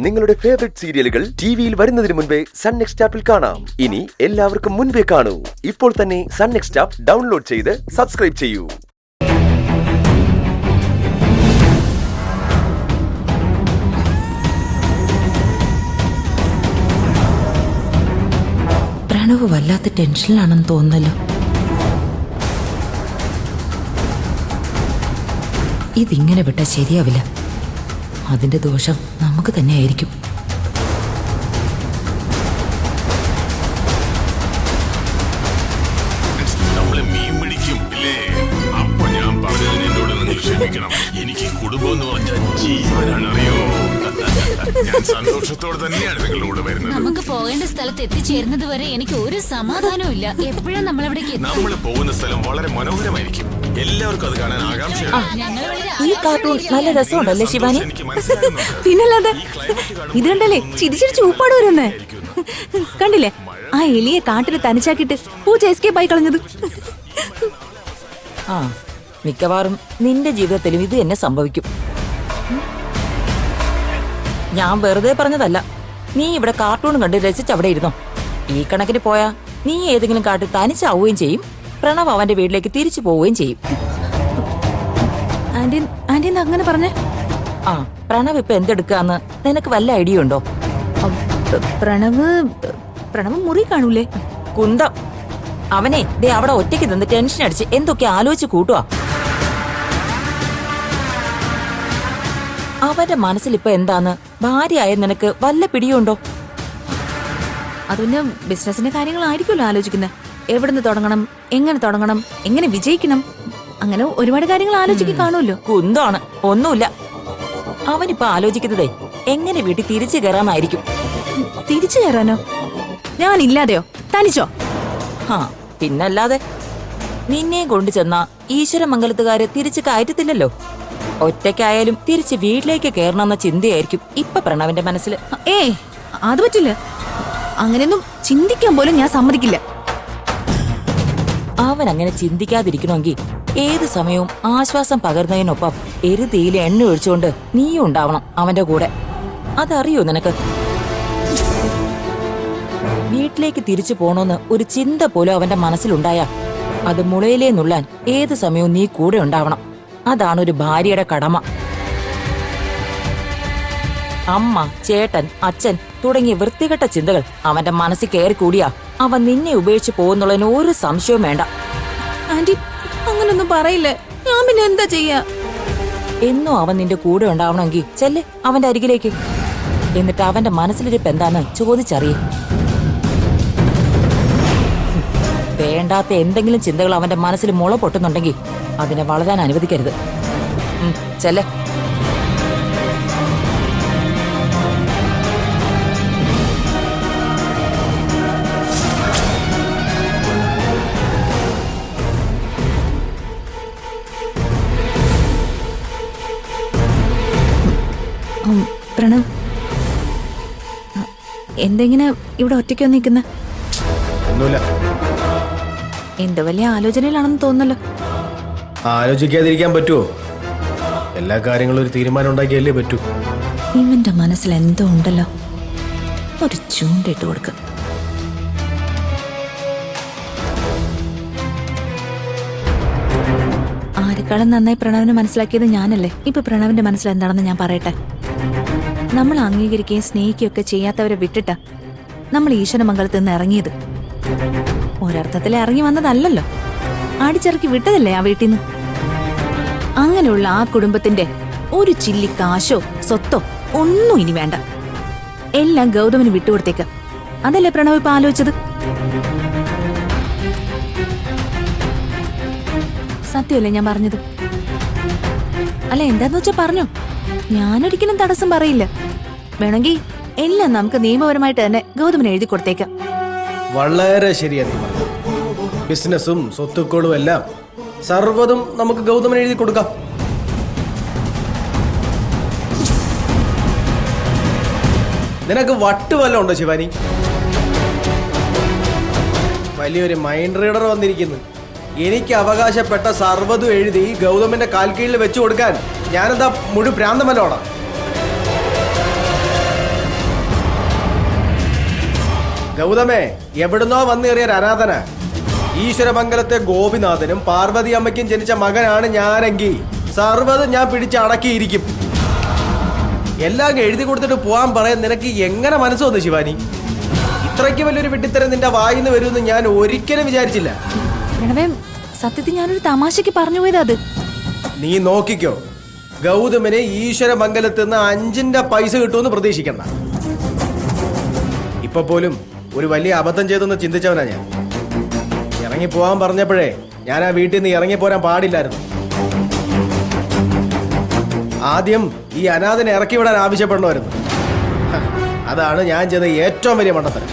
നിങ്ങളുടെ ഫേവറേറ്റ് സീരിയലുകൾ ടിവിയിൽ വരുന്നതിന് മുൻപേ സൺ നെക്സ്റ്റ് ആപ്പിൽ കാണാം. ഇനി എല്ലാവർക്കും മുൻപേ കാണൂ. ഇപ്പോൾ തന്നെ സൺ നെക്സ്റ്റ് ആപ്പ് ഡൗൺലോഡ് ചെയ്ത് സബ്സ്ക്രൈബ് ചെയ്യൂ. പ്രണവ് വല്ലാത്ത ടെൻഷനിലാണെന്ന് തോന്നുന്നല്ലോ. ഇതിങ്ങനെ വിട്ടാൽ ശരിയാവില്ല. അതിന്റെ ദോഷം നമുക്ക് തന്നെയായിരിക്കും. മീൻ പിടിക്കും ഇല്ലേ? അപ്പൊ ഞാൻ പറഞ്ഞതിന് എന്നോട് നിങ്ങൾ ക്ഷമിക്കണം. എനിക്ക് കുടുംബം എന്ന് പറഞ്ഞാൽ ജീവനാണ്, അറിയോ? ഞാൻ സന്തോഷത്തോടെ തന്നെയാണ് നിങ്ങളോട് വരുന്നത്. നമുക്ക് പോകേണ്ട സ്ഥലത്ത് എത്തിച്ചേരുന്നത് വരെ എനിക്ക് ഒരു സമാധാനവും ഇല്ല. എപ്പോഴാ നമ്മൾ പോകുന്ന സ്ഥലം വളരെ മനോഹരമായിരിക്കും. എല്ലാവർക്കും അത് കാണാൻ ആകാംക്ഷയാണ്. ഈ കാർട്ടൂൺ നല്ല രസമുണ്ടല്ലേ ശിവാനി? പിന്നല്ലാതെ ഇത് കണ്ടല്ലേ ചിരിച്ചിരിച്ച് ഊപ്പാട് വരുന്നേ. കണ്ടില്ലേ ആ എലിയെ കാട്ടിൽ തനിച്ചാക്കിട്ട് പൂച്ച എസ്കേപ്പ് ആയി കളഞ്ഞത്. ആ മിക്കവാറും നിന്റെ ജീവിതത്തിലും ഇത് തന്നെ സംഭവിക്കും. ഞാൻ വെറുതെ പറഞ്ഞതല്ല. നീ ഇവിടെ കാർട്ടൂൺ കണ്ട് രസിച്ച് അവിടെ ഇരുന്നോ. ഈ കണക്കിന് പോയാ നീ ഏതെങ്കിലും കാട്ടിൽ തനിച്ചാവുകയും ചെയ്യും. പ്രണവ് അവന്റെ വീട്ടിലേക്ക് തിരിച്ചു പോവുകയും ചെയ്യും. ആന്റി അങ്ങനെ പറഞ്ഞേ? ആ പ്രണവ് ഇപ്പൊ എന്തെടുക്കാന്ന് നിനക്ക് വല്ല ഐഡിയ ഉണ്ടോ? പ്രണവ് മുറി കാണൂലേ? കുന്തം. അവനെ ദേ അവിടെ ഒറ്റയ്ക്ക് നിന്ന് ടെൻഷൻ അടിച്ച് എന്തൊക്കെ ആലോചിച്ച് കൂട്ടുവാ. അവന്റെ മനസ്സിലിപ്പൊ എന്താന്ന് ഭാര്യയായ നിനക്ക് വല്ല പിടിയുണ്ടോ? അതിന് ബിസിനസിന്റെ കാര്യങ്ങളായിരിക്കുമല്ലോ ആലോചിക്കുന്നത്. എവിടുന്ന് തുടങ്ങണം, എങ്ങനെ തുടങ്ങണം, എങ്ങനെ വിജയിക്കണം, അങ്ങനെ ഒരുപാട് കാര്യങ്ങൾ ആലോചിക്ക് കാണുമല്ലോ. കുന്തമാണ്, ഒന്നുമില്ല. അവനിപ്പോ ആലോചിക്കുന്നതേ എങ്ങനെ വീട്ടിൽ തിരിച്ചു കയറാന്നായിരിക്കും. തിരിച്ചു കയറാനോ? ഞാനില്ലാതെയോ? തനിച്ചോ? ആ പിന്നല്ലാതെ. നിന്നെയും കൊണ്ടു ചെന്ന ഈശ്വരമംഗലത്തുകാര് തിരിച്ചു കയറ്റത്തില്ലല്ലോ. ഒറ്റയ്ക്കായാലും തിരിച്ച് വീട്ടിലേക്ക് കയറണമെന്ന ചിന്തയായിരിക്കും ഇപ്പൊ പ്രണവിന്റെ മനസ്സിൽ. അത് പറ്റില്ല. അങ്ങനെയൊന്നും ചിന്തിക്കാൻ പോലും ഞാൻ സമ്മതിക്കില്ല. അവൻ അങ്ങനെ ചിന്തിക്കാതിരിക്കണമെങ്കിൽ ഏത് സമയവും ആശ്വാസം പകർന്നതിനൊപ്പം എരുതിയിൽ എണ്ണ ഒഴിച്ചുകൊണ്ട് നീയും ഉണ്ടാവണം അവന്റെ കൂടെ. അതറിയോ നിനക്ക്? വീട്ടിലേക്ക് തിരിച്ചു പോണോന്ന് ഒരു ചിന്ത പോലും അവന്റെ മനസ്സിലുണ്ടായ അത് മുളയിലേ നുള്ളാൻ ഏത് സമയവും നീ കൂടെ ഉണ്ടാവണം. അതാണ് ഒരു ഭാര്യയുടെ കടമ. അമ്മ, ചേട്ടൻ, അച്ഛൻ തുടങ്ങിയ വൃത്തികെട്ട ചിന്തകൾ അവന്റെ മനസ്സിൽ കയറി കൂടിയാ അവൻ നിന്നെ ഉപേക്ഷിച്ച് പോകുന്നുള്ളതിന് ഒരു സംശയവും വേണ്ട. ആന്റി അങ്ങനൊന്നും പറയില്ലേ. ഞാൻ പിന്നെ എന്താ ചെയ്യാ? എന്നും അവൻ നിന്റെ കൂടെ ഉണ്ടാവണമെങ്കിൽ ചെല്ല് അവന്റെ അരികിലേക്ക്. എന്നിട്ട് അവന്റെ മനസ്സിലിരിപ്പ് എന്താന്ന് ചോദിച്ചറിയേ. വേണ്ടാത്ത എന്തെങ്കിലും ചിന്തകൾ അവന്റെ മനസ്സിൽ മുള പൊട്ടുന്നുണ്ടെങ്കിൽ അതിനെ വളരാൻ അനുവദിക്കരുത്. ചെല്ല്. പ്രണവ് എന്തെങ്ങനെ ഇവിടെ ഒറ്റയ്ക്ക് നിൽക്കുന്ന? ഒന്നുമില്ല. എന്ത് വലിയ ആലോചനയിലാണെന്ന് തോന്നുന്നല്ലോ. ആലോചിക്കാതിരിക്കാൻ പറ്റുമോ? എല്ലാ കാര്യങ്ങളും ഒരു തീരുമാനം ഉണ്ടാക്കിയല്ലേ പറ്റൂ. ഇവന്റെ മനസ്സിൽ എന്തോ ഉണ്ടല്ലോ. ഒരു ചൂണ്ടിട്ട് കൊടുക്ക. ആരെക്കാളും നന്നായി പ്രണവിനെ മനസ്സിലാക്കിയത് ഞാനല്ലേ. ഇപ്പൊ പ്രണവിന്റെ മനസ്സിൽ എന്താണെന്ന് ഞാൻ പറയട്ടെ. നമ്മൾ അംഗീകരിക്കുകയും സ്നേഹിക്കുകയും ഒക്കെ ചെയ്യാത്തവരെ വിട്ടിട്ടാ നമ്മൾ ഈശ്വരമംഗലത്ത് നിന്ന് ഇറങ്ങിയത്. ഒരർത്ഥത്തിൽ ഇറങ്ങി വന്നതല്ലല്ലോ, അടിച്ചിറക്കി വിട്ടതല്ലേ ആ വീട്ടിൽ നിന്ന്. അങ്ങനെയുള്ള ആ കുടുംബത്തിന്റെ ഒരു ചില്ലി കാശോ സ്വത്തോ ഒന്നും ഇനി വേണ്ട. എല്ലാം ഗൗതമിന് വിട്ടുകൊടുത്തേക്ക. അതല്ലേ പ്രണവ് ഇപ്പൊ ആലോചിച്ചത്? സത്യമല്ലേ ഞാൻ പറഞ്ഞത്? അല്ല എന്താന്ന് വെച്ചാ പറഞ്ഞോ. ഞാനൊരിക്കലും തടസ്സം പറയില്ല. വേണമെങ്കിൽ എല്ലാം നമുക്ക് നിയമപരമായിട്ട് തന്നെ ഗൗതമിന് എഴുതി കൊടുത്തേക്കാം. വളരെ ശരിയാ നീ പറഞ്ഞത്. ബിസിനസ്സും സ്വത്തുക്കളും എല്ലാം സർവ്വതും നമുക്ക് ഗൗതമിന് എഴുതി കൊടുക്കാം. നിനക്ക് വട്ട് വല്ലതും ഉണ്ടോ ശിവാനി? വലിയൊരു മൈൻഡ് റീഡർ വന്നിരിക്കുന്നു. എനിക്ക് അവകാശപ്പെട്ട സർവ്വതും എഴുതി ഗൗതമിന്റെ കാൽക്കീഴിൽ വെച്ചു കൊടുക്കാൻ ഞാനെന്താ മുഴു ഭ്രാന്തമല്ലോടാ? ഗൗതമേ, എവിടുന്നോ വന്നേറിയ ഒരു അനാഥന. ഈശ്വരമംഗലത്തെ ഗോപിനാഥനും പാർവതി അമ്മയ്ക്കും ജനിച്ച മകനാണ് ഞാനെങ്കിൽ സർവ്വതും ഞാൻ പിടിച്ചടക്കിയിരിക്കും. എല്ലാം എഴുതി കൊടുത്തിട്ട് പോവാൻ പറയാൻ നിനക്ക് എങ്ങനെ മനസ്സ് വന്നു ശിവാനി? ഇത്രയ്ക്ക് വലിയൊരു വിട്ടിത്തരം നിന്റെ വായിന്ന് വരുമെന്ന് ഞാൻ ഒരിക്കലും വിചാരിച്ചില്ല. പ്രണവേ, സത്യത്തിൽ ഞാനൊരു തമാശക്ക് പറഞ്ഞു പോയത് അത്. നീ നോക്കിക്കോ, ഗൗതമിന് ഈശ്വരമംഗലത്ത് നിന്ന് 5ന്റെ പൈസ കിട്ടുമെന്ന് പ്രതീക്ഷിക്കണ്ട. ഇപ്പൊ പോലും ഒരു വലിയ അബദ്ധം ചെയ്തെന്ന് ചിന്തിച്ചവനാ ഞാൻ. ഇറങ്ങി പോവാൻ പറഞ്ഞപ്പോഴേ ഞാൻ ആ വീട്ടിൽ നിന്ന് ഇറങ്ങിപ്പോരാൻ പാടില്ലായിരുന്നു. ആദ്യം ഈ അനാഥനെ ഇറക്കി വിടാൻ ആവശ്യപ്പെടണമായിരുന്നു. അതാണ് ഞാൻ ചെയ്ത ഏറ്റവും വലിയ മണ്ടത്തരം.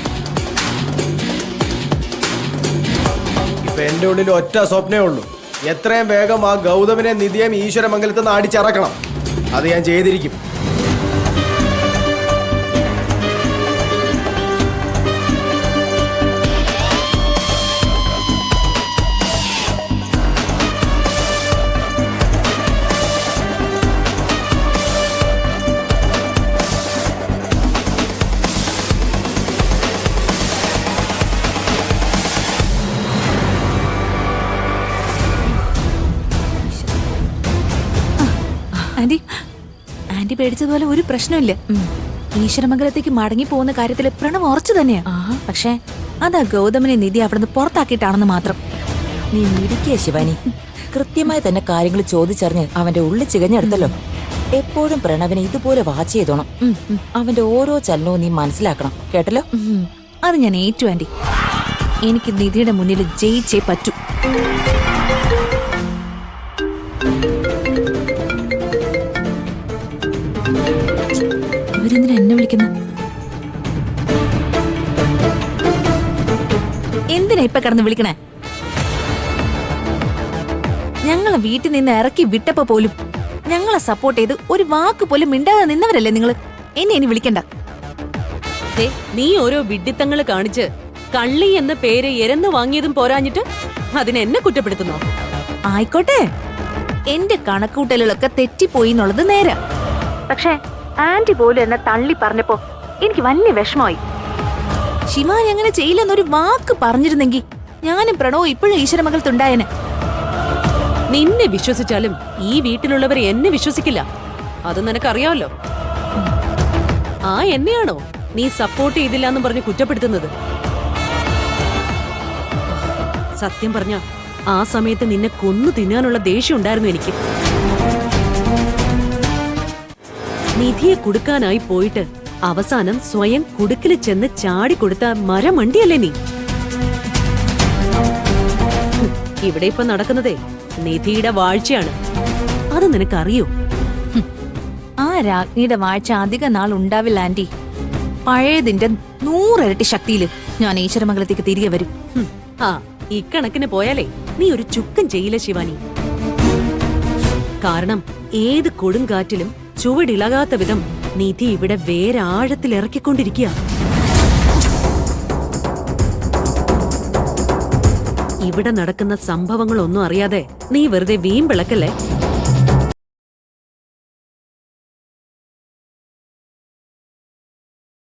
ഇപ്പൊ എന്റെ ഉള്ളിൽ ഒറ്റ സ്വപ്നേ ഉള്ളൂ, എത്രയും വേഗം ആ ഗൗതമിനെ നിധിയും ഈശ്വരമംഗലത്ത് നിന്ന് അടിച്ചിറക്കണം. അത് ഞാൻ ചെയ്തിരിക്കും. ആന്റി, ആന്റി പേടിച്ചതുപോലെ ഒരു പ്രശ്നമില്ല. ഈശ്വരമംഗലത്തേക്ക് മടങ്ങി പോകുന്ന കാര്യത്തിൽ പ്രണവ് ഉറച്ചു തന്നെയാ. പക്ഷേ അതാ ഗൗതമിനെ നിധി അവിടുന്ന് പുറത്താക്കിയിട്ടാണെന്ന് മാത്രം. നീ മിടിക്കുക ശിവാനി. കൃത്യമായി തന്നെ കാര്യങ്ങൾ ചോദിച്ചറിഞ്ഞ് അവന്റെ ഉള്ളിൽ ചികഞ്ഞെടുത്തല്ലോ. എപ്പോഴും പ്രണവിനെ ഇതുപോലെ വാച്ച് ചെയ്തോണം. അവന്റെ ഓരോ ചലനവും നീ മനസ്സിലാക്കണം, കേട്ടല്ലോ? അത് ഞാൻ ഏറ്റു ആന്റി. എനിക്ക് നിധിയുടെ മുന്നിൽ ജയിച്ചേ പറ്റൂ. ഇവരെന്തിനാ എന്നെ വിളിക്കുന്നു? എന്തിനാ ഇപ്പൊ കിടന്ന് വിളിക്കണേ? ഞങ്ങളെ വീട്ടിൽ നിന്ന് ഇറക്കി വിട്ടപ്പോ പോലും ഞങ്ങളെ സപ്പോർട്ട് ചെയ്ത് ഒരു വാക്ക് പോലും മിണ്ടാതെ നിന്നവരല്ലേ നിങ്ങള്. എന്നെ ഇനി വിളിക്കണ്ട. നീ ഓരോ വിഡ്ഢിത്തങ്ങള് കാണിച്ച് കള്ളി എന്ന പേര് എരന്ന് വാങ്ങിയതും പോരാഞ്ഞിട്ട് അതിനെന്നെ കുറ്റപ്പെടുത്തുന്നോ? ആയിക്കോട്ടെ, എന്റെ കണക്കൂട്ടലുകളൊക്കെ തെറ്റിപ്പോയി എന്നുള്ളത് നേരെ. പക്ഷേ ആന്റി പോലും എന്നെ തള്ളി പറഞ്ഞപ്പോ എനിക്ക് വലിയ വിഷമമായി. ശിവാനി അങ്ങനെ ചെയ്യില്ലെന്നൊരു വാക്ക് പറഞ്ഞിരുന്നെങ്കിൽ ഞാനും പ്രണവും ഇപ്പോഴും ഈശ്വരമംഗലത്തുണ്ടായേനെ. നിന്നെ വിശ്വസിച്ചാലും ഈ വീട്ടിലുള്ളവർ എന്നെ വിശ്വസിക്കില്ല. അത് നിനക്കറിയാമല്ലോ. ആ എന്നെയാണോ നീ സപ്പോർട്ട് ചെയ്തില്ല എന്ന് പറഞ്ഞ് കുറ്റപ്പെടുത്തുന്നത്? സത്യം പറഞ്ഞ ആ സമയത്ത് നിന്നെ കൊന്നു തിന്നാനുള്ള ദേഷ്യം ഉണ്ടായിരുന്നു എനിക്ക്. നിധിയെ കൊടുക്കാനായി പോയിട്ട് അവസാനം സ്വയം കുടുക്കിൽ ചെന്ന് ചാടിക്കൊടുത്ത മരമണ്ടിയല്ലേ നീ? ഇവിടെ ഇപ്പൊ നടക്കുന്നതേ നിധിയുടെ വാഴ്ചയാണ്. അത് നിനക്കറിയോ? ആ രാജ്ഞിയുടെ വാഴ്ച അധിക നാൾ ഉണ്ടാവില്ല ആന്റി. പഴയതിന്റെ 100 ഇരട്ടി ശക്തിയില് ഞാൻ ഈശ്വരമംഗലത്തേക്ക് തിരികെ വരും. ആ ഇക്കണക്കിന് പോയാലേ നീ ഒരു ചുക്കം ചെയ്യില്ല ശിവാനി. കാരണം ഏത് കൊടുങ്കാറ്റിലും ചുവടിളകാത്ത വിധം നിധി ഇവിടെ വേറെ ആഴത്തിൽ ഇറക്കിക്കൊണ്ടിരിക്കുക. ഇവിടെ നടക്കുന്ന സംഭവങ്ങളൊന്നും അറിയാതെ നീ വെറുതെ വീമ്പിളക്കല്ലേ.